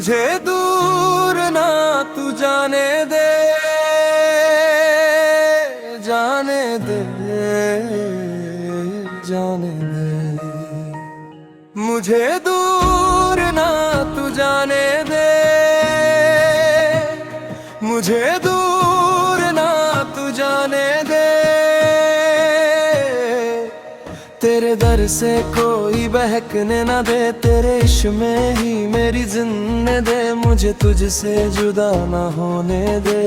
मुझे दूर ना तू जाने दे, जाने दे, जाने दे। मुझे दूर ना तू जाने दे, मुझे दूर ना तू जाने दे। तेरे दर से कोई बहकने ना दे, तेरे इश्क में ही मेरी जिंदगी दे। मुझे तुझसे जुदा ना होने दे,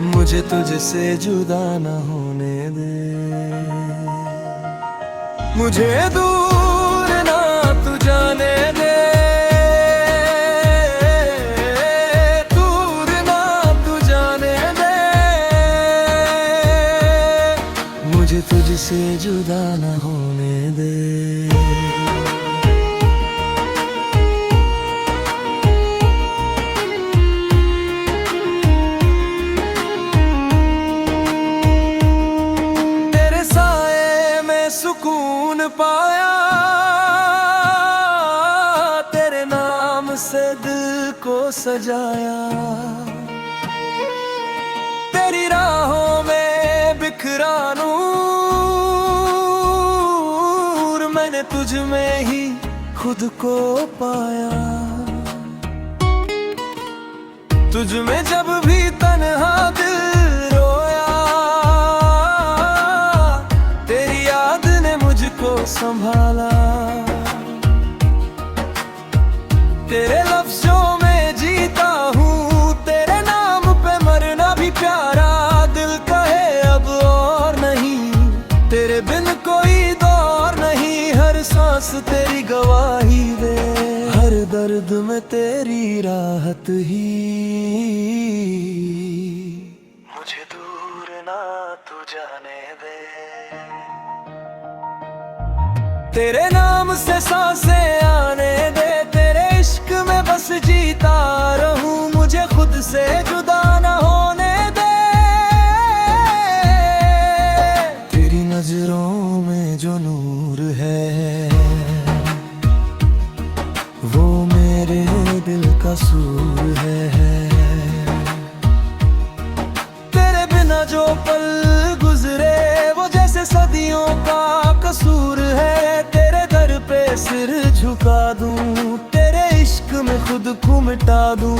मुझे तुझसे जुदा ना होने दे। मुझे दूर ना तू जाने दे, दूर ना तू जाने दे। मुझे तुझसे जुदा ना होने दे। सुकून पाया, तेरे नाम से दिल को सजाया। तेरी राहों में बिखरा नूर, मैंने तुझ में ही खुद को पाया। तुझ में जब भी तन्हा दिल संभाला। तेरे लफ्जों में जीता हूँ, तेरे नाम पे मरना भी प्यारा। दिल कहे अब और नहीं, तेरे बिन कोई दौर नहीं। हर सांस तेरी गवाही दे, हर दर्द में तेरी राहत ही। मुझे दूर ना तू जाने दे, तेरे नाम से सांसें आने दे। तेरे इश्क में बस जीता रहूं, मुझे खुद से जुदा ना होने दे। तेरी नजरों में जो नूर है, वो मेरे दिल का सूर है। तेरे बिना जो पल गुजरे, वो जैसे सदियों का कसूर है। तेरे दर पे सिर झुका दूं, तेरे इश्क में खुद को मिटा दूं।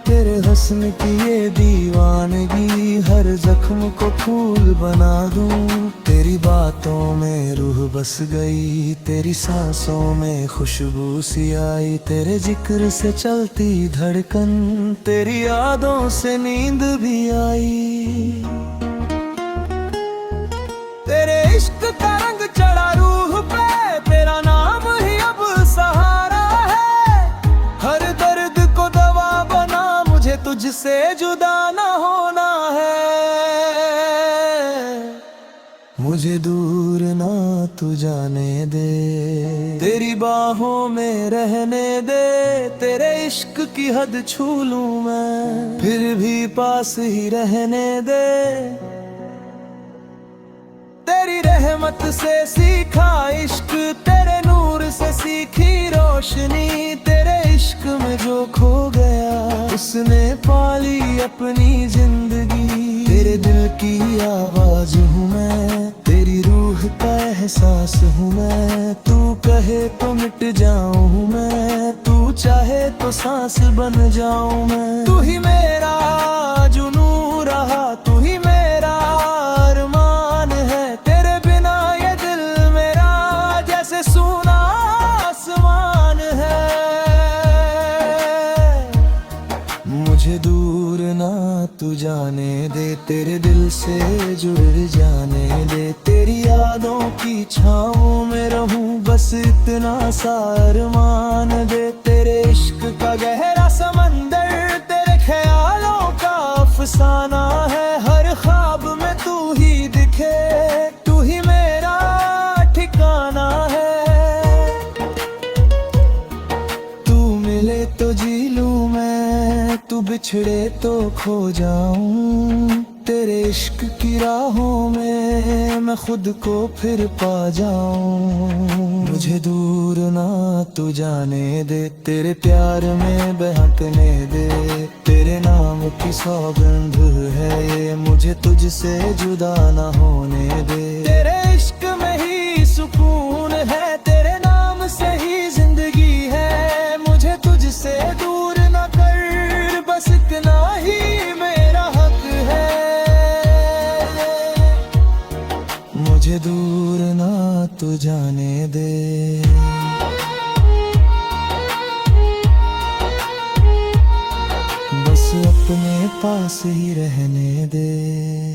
तेरे हस्न की ये दीवानगी, हर जख्म को फूल बना दूं। तेरी बातों में रूह बस गई, तेरी सांसों में खुशबू सी आई। तेरे जिक्र से चलती धड़कन, तेरी यादों से नींद भी आई। तेरे इश्क का रंग चढ़ा रूह पे, तेरा नाम ही अब सहारा है। हर दर्द को दवा बना, मुझे तुझसे जुदा ना होना है। मुझे दूर ना तू जाने दे, तेरी बाहों में रहने दे। तेरे इश्क की हद छू लूं मैं, फिर भी पास ही रहने दे। तेरी रहमत से सीखा इश्क, तेरे नूर से सीखी रोशनी। तेरे इश्क में जो खो गया, उसने पाली अपनी जिंदगी। तेरे दिल की आवाज हूँ मैं, तेरी रूह का एहसास हूँ मैं। तू कहे तो मिट जाऊँ मैं, तू चाहे तो सांस बन जाऊँ मैं। तू ही मेरा जुनू रहा, तू ही मेरा अरमान है। तेरे बिना ये दिल मेरा जैसे सूना आसमान है। मुझे दूर ना तू जाने दे, तेरे दिल से जुड़ जाने दे। तेरी यादों की छाँव में रहूं, बस इतना सा अरमान दे। तेरे इश्क का गहरा समंदर, तेरे ख्यालों का अफसाना है। हर ख्वाब में तू ही दिखे, तू ही मेरा ठिकाना है। तू मिले तो जी लूं मैं, तू बिछड़े तो खो जाऊं। तेरे इश्क की राहों में मैं खुद को फिर पा जाऊं। मुझे दूर ना तू जाने दे, तेरे प्यार में बहकने दे। तेरे नाम की सौगंध है ये, मुझे तुझसे जुदा ना होने दे। तेरे इश्क में ही सुकून है, तेरे नाम से ही जिंदगी है। मुझे तुझसे दूर ना कर, बस इतना ही मेरा हक है। मुझे दूर ना तू जाने दे। बस अपने पास ही रहने दे।